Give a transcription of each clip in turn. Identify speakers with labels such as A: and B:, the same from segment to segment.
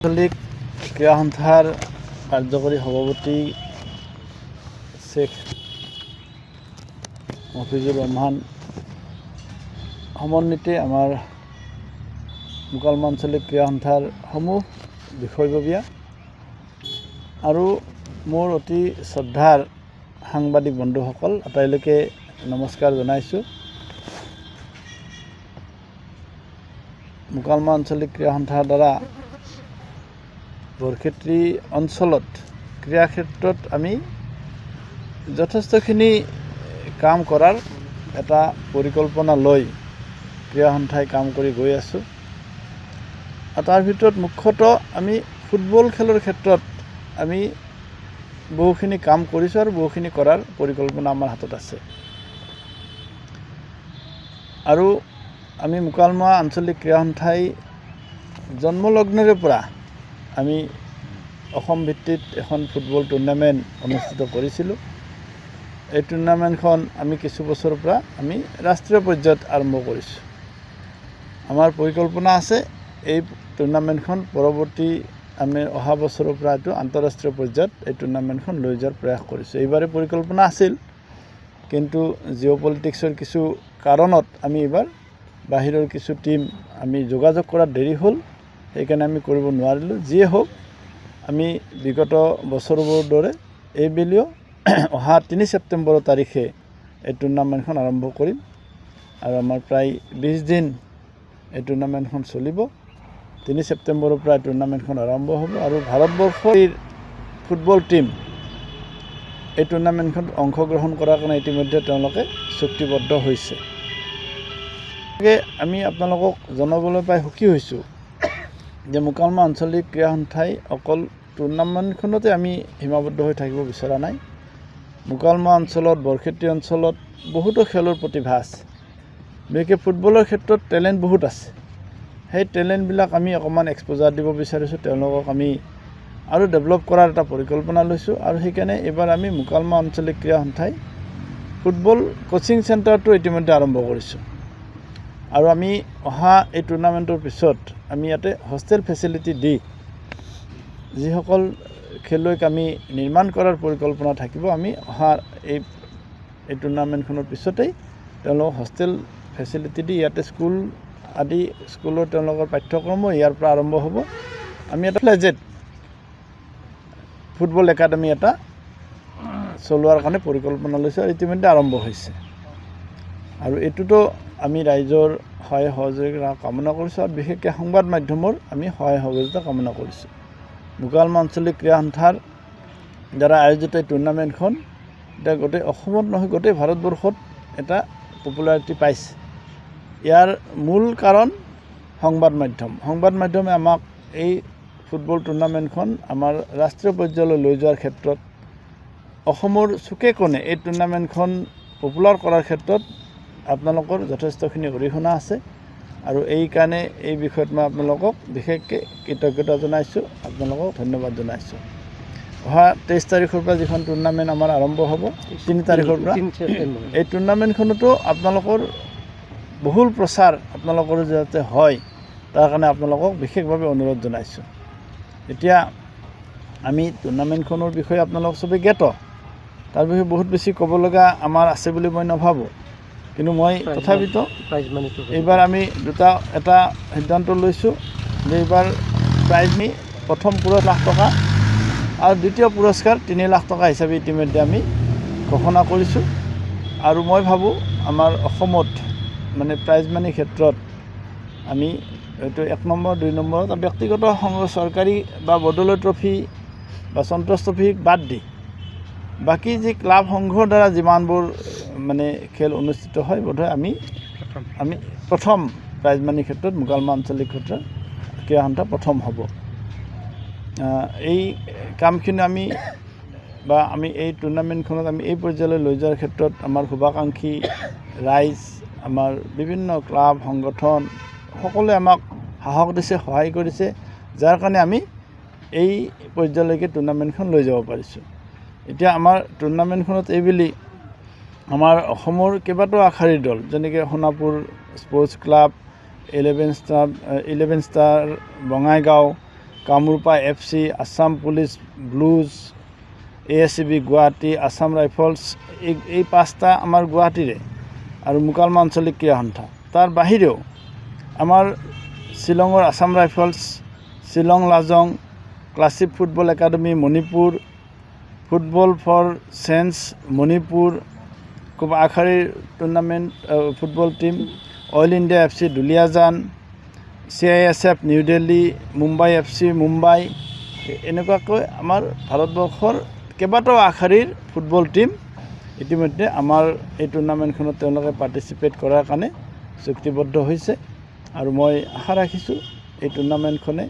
A: আঞ্চলিক ক্ৰীড়া সন্থাৰ কাৰ্যকৰী সভাপতি শ্বেখ মফিজুৰ ৰহমান সমন্বিতে আমাৰ মোকালমোৱা আঞ্চলিক ক্ৰীড়া সন্থাৰ সমূহ বিষয়ববীয়া আৰু মোৰ অতি শ্ৰদ্ধাৰ সাংবাদিক বন্ধুসকল আটাইলৈকে নমস্কাৰ জনাইছোঁ। মোকালমোৱা আঞ্চলিক ক্ৰীড়া সন্থাৰ দ্বাৰা বৰক্ষেত্ৰী অঞ্চলত ক্ৰীড়া ক্ষেত্ৰত আমি যথেষ্টখিনি কাম কৰাৰ এটা পৰিকল্পনা লৈ ক্ৰীড়া সন্থাই কাম কৰি গৈ আছোঁ। তাৰ ভিতৰত মুখ্যতঃ আমি ফুটবল খেলৰ ক্ষেত্ৰত আমি বহুখিনি কাম কৰিছোঁ আৰু বহুখিনি কৰাৰ পৰিকল্পনা আমাৰ হাতত আছে। আৰু আমি মোকালমোৱা আঞ্চলিক ক্ৰীড়া সন্থাই জন্মলগ্নৰে পৰা আমি অসম ভিত্তিত এখন ফুটবল টুৰ্ণামেণ্ট অনুষ্ঠিত কৰিছিলোঁ। এই টুৰ্ণামেণ্টখন আমি কিছু বছৰৰ পৰা আমি ৰাষ্ট্ৰীয় পৰ্যায়ত আৰম্ভ কৰিছোঁ। আমাৰ পৰিকল্পনা আছে এই টুৰ্ণামেণ্টখন পৰৱৰ্তী আমি অহা বছৰৰ পৰা এইটো আন্তঃৰাষ্ট্ৰীয় পৰ্যায়ত এই টুৰ্ণামেণ্টখন লৈ যোৱাৰ প্ৰয়াস কৰিছোঁ। এইবাৰে পৰিকল্পনা আছিল, কিন্তু জিঅ'পলিটিক্সৰ কিছু কাৰণত আমি এইবাৰ বাহিৰৰ কিছু টীম আমি যোগাযোগ কৰাত দেৰি হ'ল, সেইকাৰণে আমি কৰিব নোৱাৰিলোঁ। যিয়ে হওক, আমি বিগত বছৰবোৰৰ দৰে এইবেলিও অহা 3 ছেপ্টেম্বৰ তাৰিখে এই টুৰ্ণামেণ্টখন আৰম্ভ কৰিম আৰু আমাৰ প্ৰায় 20 দিন এই টুৰ্ণামেণ্টখন চলিব। 3 ছেপ্টেম্বৰৰ পৰা টুৰ্ণামেণ্টখন আৰম্ভ হ'ব আৰু ভাৰতবৰ্ষৰ ফুটবল টীম এই টুৰ্ণামেণ্টখনত অংশগ্ৰহণ কৰাৰ কাৰণে ইতিমধ্যে তেওঁলোকে চুক্তিবদ্ধ হৈছে। আমি আপোনালোকক জনাবলৈ পাই সুখী হৈছোঁ যে মোকালমোৱা আঞ্চলিক ক্ৰীড়া সন্থাই অকল টুৰ্ণামেণ্টখনতে আমি সীমাবদ্ধ হৈ থাকিব বিচৰা নাই। মোকালমোৱা অঞ্চলত বৰক্ষেত্ৰী অঞ্চলত বহুতো খেলৰ প্ৰতিভা আছে। বিশেষকৈ ফুটবলৰ ক্ষেত্ৰত টেলেণ্ট বহুত আছে। সেই টেলেণ্টবিলাক আমি অকণমান এক্সপ'জাৰ দিব বিচাৰিছোঁ, তেওঁলোকক আমি আৰু ডেভেলপ কৰাৰ এটা পৰিকল্পনা লৈছোঁ। আৰু সেইকাৰণে এইবাৰ আমি মোকালমোৱা আঞ্চলিক ক্ৰীড়া সন্থাই ফুটবল কোচিং চেণ্টাৰটো ইতিমধ্যে আৰম্ভ কৰিছোঁ। আৰু আমি অহা এই টুৰ্ণামেণ্টৰ পিছত আমি ইয়াতে হোষ্টেল ফেচিলিটি দি যিসকল খেলুৱৈক আমি নিৰ্মাণ কৰাৰ পৰিকল্পনা থাকিব, আমি অহা এই টুৰ্ণামেণ্টখনৰ পিছতেই তেওঁলোকক হোষ্টেল ফেচিলিটি দি ইয়াতে স্কুলৰ তেওঁলোকৰ পাঠ্যক্ৰমো ইয়াৰ পৰা আৰম্ভ হ'ব। আমি এটা ফ্লেজেড ফুটবল একাডেমি এটা চলোৱাৰ কাৰণে পৰিকল্পনা লৈছোঁ আৰু ইতিমধ্যে আৰম্ভ হৈছে। আৰু এইটোতো আমি ৰাইজৰ সহায় সহযোগিতা কামনা কৰিছোঁ আৰু বিশেষকৈ সংবাদ মাধ্যমৰ আমি সহায় সহযোগিতা কামনা কৰিছোঁ। মোকালমোৱা আঞ্চলিক ক্ৰীড়া সন্থাৰ দ্বাৰা আয়োজিত এই টুৰ্ণামেণ্টখন এতিয়া গোটেই অসমত নহয়, গোটেই ভাৰতবৰ্ষত এটা পপুলাৰিটি পাইছে। ইয়াৰ মূল কাৰণ সংবাদ মাধ্যমে আমাক এই ফুটবল টুৰ্ণামেণ্টখন আমাৰ ৰাষ্ট্ৰীয় পৰ্যায়লৈ লৈ যোৱাৰ ক্ষেত্ৰত, অসমৰ চুকে কোণে এই টুৰ্ণামেণ্টখন পপুলাৰ কৰাৰ ক্ষেত্ৰত আপোনালোকৰ যথেষ্টখিনি অৰিহণা আছে। আৰু এই কাৰণে এই বিষয়ত মই আপোনালোকক বিশেষকৈ কৃতজ্ঞতা জনাইছোঁ, আপোনালোকক ধন্যবাদ জনাইছোঁ। অহা 23 তাৰিখৰ পৰা যিখন টুৰ্ণামেণ্ট আমাৰ আৰম্ভ হ'ব, 3 তাৰিখৰ পৰা এই টুৰ্ণামেণ্টখনতো আপোনালোকৰ বহুল প্ৰচাৰ আপোনালোকৰ যাতে হয়, তাৰ কাৰণে আপোনালোকক বিশেষভাৱে অনুৰোধ জনাইছোঁ। এতিয়া আমি টুৰ্ণামেণ্টখনৰ বিষয়ে আপোনালোক চবেই জ্ঞাত, তাৰ বিষয়ে বহুত বেছি ক'ব লগা আমাৰ আছে বুলি মই নাভাবোঁ। কিন্তু মই তথাপিতো এইবাৰ আমি এটা সিদ্ধান্ত লৈছোঁ যে এইবাৰ প্ৰাইজ প্ৰথম পুৰস্কাৰ লাখ টকা আৰু দ্বিতীয় পুৰস্কাৰ 3 লাখ টকা হিচাপে ইতিমধ্যে আমি ঘোষণা কৰিছোঁ। আৰু মই ভাবোঁ আমাৰ অসমত মানে প্ৰাইজ মানিৰ ক্ষেত্ৰত আমি এইটো 1 নম্বৰ 2 নম্বৰত ব্যক্তিগত চৰকাৰী বা বৰদলৈ ট্ৰফি বা সন্তোষ ট্ৰফিক বাদ দি বাকী যি ক্লাব সংঘৰ দ্বাৰা যিমানবোৰ মানে খেল অনুষ্ঠিত হয়, বোধহয় আমি প্ৰথম প্ৰাইজ মানিৰ ক্ষেত্ৰত মোকালমোৱা আঞ্চলিক ক্ৰীড়া সন্থা প্ৰথম হ'ব। এই কামখিনি আমি এই টুৰ্ণামেণ্টখনত আমি এই পৰ্যায়লৈ লৈ যোৱাৰ ক্ষেত্ৰত আমাৰ শুভাকাংক্ষী ৰাইজ, আমাৰ বিভিন্ন ক্লাব সংগঠন সকলোৱে আমাক সাহস দিছে, সহায় কৰিছে, যাৰ কাৰণে আমি এই পৰ্যায়লৈকে টুৰ্ণামেণ্টখন লৈ যাব পাৰিছোঁ। এতিয়া আমাৰ টুৰ্ণামেণ্টখনত এইবেলি আমাৰ অসমৰ কেইবাটাও আগশাৰীৰ দল, যেনেকৈ Sonapur sports club, 11 star Bongaigaon, Kamrupa FC, Assam police blues, ASCB Guwahati, Assam rifles, এই 5টা আমাৰ গুৱাহাটীৰে আৰু মোকালমা আঞ্চলিক ক্ৰীড়া সন্থা। তাৰ বাহিৰেও আমাৰ শ্বিলঙৰ Assam rifles, Shillong Lajong, classic football academy Manipur, football for change Manipur, খুব আগশাৰীৰ tournament football team, oil India FC Duliajan, CISF new Delhi, Mumbai FC Mumbai, এনেকুৱাকৈ আমাৰ ভাৰতবৰ্ষৰ কেইবাটাও আগশাৰীৰ ফুটবল টীম ইতিমধ্যে আমাৰ এই টুৰ্ণামেণ্টখনত তেওঁলোকে পাৰ্টিচিপেট কৰাৰ কাৰণে চুক্তিবদ্ধ হৈছে। আৰু মই আশা ৰাখিছোঁ এই টুৰ্ণামেণ্টখনে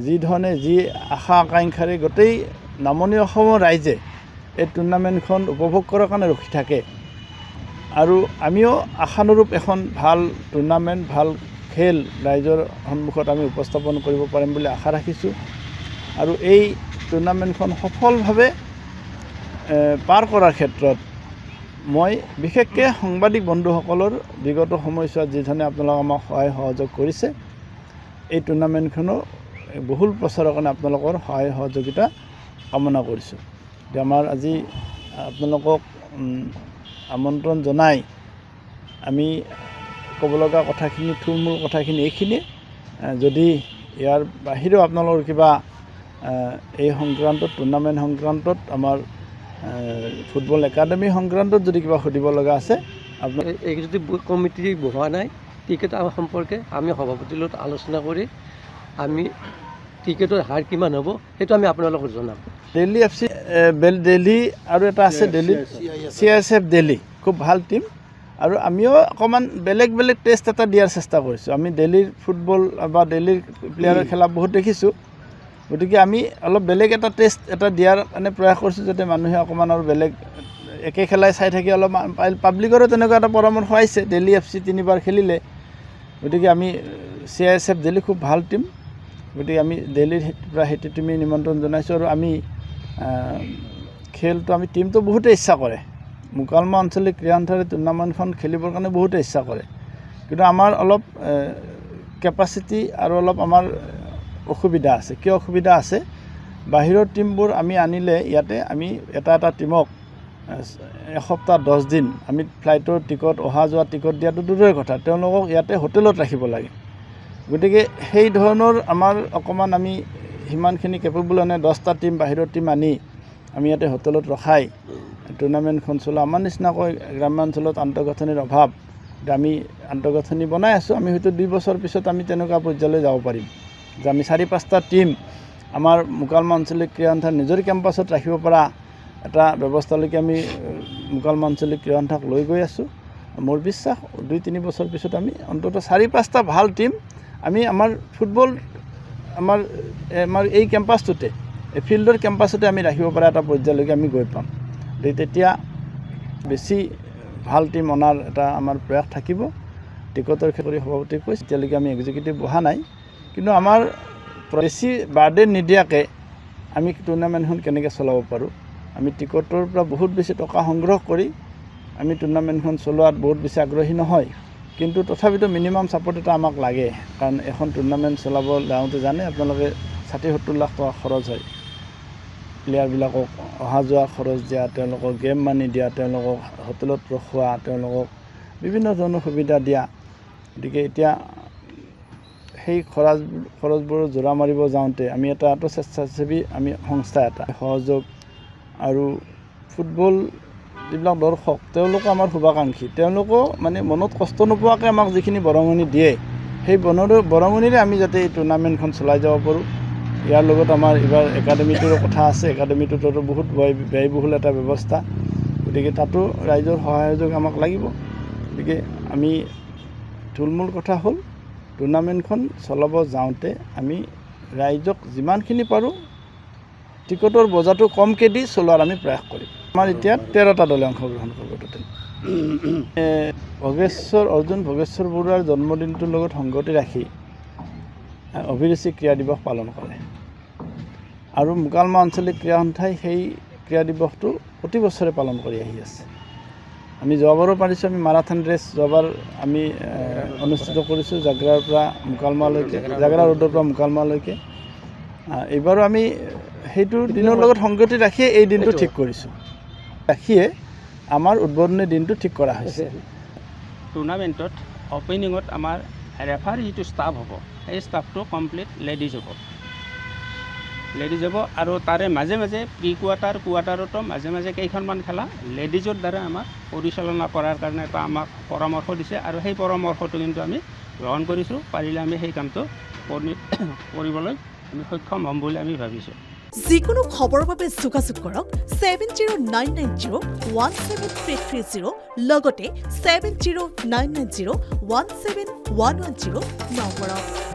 A: যিধৰণে যি আশা আকাংক্ষাৰে গোটেই নামনি অসমৰ ৰাইজে এই টুৰ্ণামেণ্টখন উপভোগ কৰাৰ কাৰণে ৰখি থাকে, আৰু আমিও আশানুৰূপ এখন ভাল টুৰ্ণামেণ্ট, ভাল খেল ৰাইজৰ সন্মুখত আমি উপস্থাপন কৰিব পাৰিম বুলি আশা ৰাখিছোঁ। আৰু এই টুৰ্ণামেণ্টখন সফলভাৱে পাৰ কৰাৰ ক্ষেত্ৰত মই বিশেষকৈ সাংবাদিক বন্ধুসকলৰ বিগত সময়ছোৱাত যিধৰণে আপোনালোকে আমাক সহায় সহযোগ কৰিছে, এই টুৰ্ণামেণ্টখনৰ বহুল প্ৰচাৰৰ কাৰণে আপোনালোকৰ সহায় সহযোগিতা কামনা কৰিছোঁ। আমাৰ আজি আপোনালোকক আমন্ত্ৰণ জনাই আমি ক'ব লগা কথাখিনি, থুলমূল কথাখিনি এইখিনিয়ে। যদি ইয়াৰ বাহিৰেও আপোনালোকৰ কিবা এই সংক্ৰান্তত, টুৰ্ণামেণ্ট সংক্ৰান্তত, আমাৰ ফুটবল একাডেমি সংক্ৰান্তত যদি কিবা সুধিব লগা আছে, আপোনাৰ
B: এই যদি কমিটি বহোৱা নাই টিকেট সম্পৰ্কে আমি সভাপতিৰ লগত আলোচনা কৰি আমি টিকেটৰ হাৰ কিমান হ'ব সেইটো আমি আপোনালোকক জনাম।
A: দিল্লী FC দিল্লী আৰু এটা আছে দিল্লী CISF দিল্লী, খুব ভাল টীম। আৰু আমিও অকণমান বেলেগ টেষ্ট এটা দিয়াৰ চেষ্টা কৰিছোঁ। আমি দিল্লীৰ ফুটবল বা দিল্লীৰ প্লেয়াৰৰ খেলা বহুত দেখিছোঁ, গতিকে আমি অলপ বেলেগ এটা টেষ্ট এটা দিয়াৰ কাৰণে প্ৰয়াস কৰিছোঁ, যাতে মানুহে অকণমান আৰু বেলেগ একে খেলাই চাই থাকি অলপ পাব্লিকৰো তেনেকুৱা এটা পৰামৰ্শ আহিছে। দিল্লী FC 3বাৰ খেলিলে, গতিকে আমি CISF দিল্লী খুব ভাল টীম, গতিকে আমি দিল্লীৰ পৰা সেইটো টিমে নিমন্ত্ৰণ জনাইছোঁ। আৰু আমি খেলটো আমি টীমটো বহুতে ইচ্ছা কৰে, মোকালমা আঞ্চলিক ক্ৰীড়া সন্থাৰ টুৰ্ণামেণ্টখন খেলিবৰ কাৰণে বহুতে ইচ্ছা কৰে, কিন্তু আমাৰ অলপ কেপাচিটি আৰু অলপ আমাৰ অসুবিধা আছে। কিয় অসুবিধা আছে? বাহিৰৰ টীমবোৰ আমি আনিলে ইয়াতে আমি এটা টীমক এসপ্তাহ 10 দিন আমি ফ্লাইটৰ টিকট, অহা যোৱা টিকট দিয়াটো দূৰৰে কথা, তেওঁলোকক ইয়াতে হোটেলত ৰাখিব লাগে। গতিকে সেই ধৰণৰ আমাৰ অকণমান আমি সিমানখিনি কেপেবল নাই। 10টা টীম বাহিৰৰ টীম আনি আমি ইয়াতে হোটেলত ৰখাই টুৰ্ণামেণ্টখন চলোৱা, আমাৰ নিচিনাকৈ গ্ৰাম্যাঞ্চলত আন্তঃগাঁথনিৰ অভাৱ, আমি আন্তঃগাঁথনি বনাই আছোঁ। আমি হয়তো 2 বছৰ পিছত আমি তেনেকুৱা পৰ্যায়লৈ যাব পাৰিম যে আমি 4-5টা টীম আমাৰ মোকালমা আঞ্চলিক ক্ৰীড়া সন্থাৰ নিজৰ কেম্পাছত ৰাখিব পৰা এটা ব্যৱস্থালৈকে আমি মোকালমা আঞ্চলিক ক্ৰীড়া সন্থাক লৈ গৈ আছোঁ। মোৰ বিশ্বাস 2-3 বছৰ পিছত আমি অন্ততঃ 4-5টা ভাল টীম আমি আমাৰ ফুটবল আমাৰ এই কেম্পাছটোতে, এই ফিল্ডৰ কেম্পাছতে আমি ৰাখিব পৰা এটা পৰ্যায়লৈকে আমি গৈ পাম। তেতিয়া বেছি ভাল টীম অনাৰ এটা আমাৰ প্ৰয়াস থাকিব। টিকটৰ ক্ষেত্ৰত সভাপতি কৈছে, এতিয়ালৈকে আমি এক্সিকিউটিভ বহা নাই, কিন্তু আমাৰ বেছি বাৰ্ডেন নিদিয়াকৈ আমি টুৰ্ণামেণ্টখন কেনেকৈ চলাব পাৰোঁ, আমি টিকটৰ পৰা বহুত বেছি টকা সংগ্ৰহ কৰি আমি টুৰ্ণামেণ্টখন চলোৱাত বহুত বেছি আগ্ৰহী নহয়, কিন্তু তথাপিতো মিনিমাম ছাপোৰ্ট এটা আমাক লাগে। কাৰণ এখন টুৰ্ণামেণ্ট চলাব যাওঁতে জানে আপোনালোকে 60-70 লাখ টকা খৰচ হয়। প্লেয়াৰবিলাকক অহা যোৱা খৰচ দিয়া, তেওঁলোকক গেম মানি দিয়া, তেওঁলোকক হোটেলত ৰখোৱা, তেওঁলোকক বিভিন্ন ধৰণৰ সুবিধা দিয়া। গতিকে এতিয়া সেই খৰচবোৰ জোৰা মাৰিব যাওঁতে আমি এটা স্বেচ্ছাসেৱী আমি সংস্থা এটা সহযোগ, আৰু ফুটবল যিবিলাক দৰ্শক তেওঁলোকো আমাৰ শুভাকাংক্ষী, তেওঁলোকো মানে মনত কষ্ট নোপোৱাকৈ আমাক যিখিনি বৰঙণি দিয়ে, সেই বৰঙণিৰে আমি যাতে এই টুৰ্ণামেণ্টখন চলাই যাব পাৰোঁ। ইয়াৰ লগত আমাৰ এইবাৰ একাডেমিটোৰো কথা আছে, একাডেমিটোতো বহুত ব্যয়বহুল এটা ব্যৱস্থা, গতিকে তাতো ৰাইজৰ সহায় সহযোগ আমাক লাগিব। গতিকে আমি থুলমূল কথা হ'ল টুৰ্ণামেণ্টখন চলাব যাওঁতে আমি ৰাইজক যিমানখিনি পাৰোঁ টিকটৰ বজাৰটো কমকৈ দি চলোৱাৰ আমি প্ৰয়াস কৰিম। আমাৰ এতিয়া 13টা দলে অংশগ্ৰহণ কৰিব টোটেল। অৰ্জুন ভোগেশ্বৰ বৰুৱাৰ জন্মদিনটোৰ লগত সংগতি ৰাখি অভিৰুচি ক্ৰীড়া দিৱস পালন কৰে, আৰু মোকালমা আঞ্চলিক ক্ৰীড়া সন্থাই সেই ক্ৰীড়া দিৱসটো প্ৰতি বছৰে পালন কৰি আহি আছে। আমি যোৱাবাৰো পাৰিছোঁ, আমি মাৰাথন ৰেচ যোৱাবাৰ আমি অনুষ্ঠিত কৰিছোঁ জাগ্ৰাৰ পৰা মোকালমালৈকে, জাগ্ৰা ৰোডৰ পৰা মোকালমালৈকে। এইবাৰো আমি সেইটো দিনৰ লগত সংগতি ৰাখিয়ে এই দিনটো ঠিক কৰিছোঁ ৰাখিয়ে আমাৰ উদ্বোধনী দিনটো ঠিক কৰা হৈছে
C: টুৰ্ণামেণ্টত অপেনিঙত আমাৰ ৰেফাৰী যিটো ষ্টাফ হ'ব সেই ষ্টাফটো কমপ্লিট লেডিজ হ'ব আৰু তাৰে মাজে মাজে প্ৰি কোৱাৰ্টাৰতো মাজে মাজে কেইখনমান খেলা লেডিজৰ দ্বাৰা আমাক পৰিচালনা কৰাৰ কাৰণে এটা আমাক পৰামৰ্শ দিছে আৰু সেই পৰামৰ্শটো কিন্তু আমি গ্ৰহণ কৰিছোঁ পাৰিলে আমি সেই কামটো কৰিবলৈ আমি সক্ষম হ'ম বুলি আমি ভাবিছোঁ
D: যিকোনো খবৰৰ বাবে যোগাযোগ কৰক 7099017330 লগতে 7099017110 নম্বৰত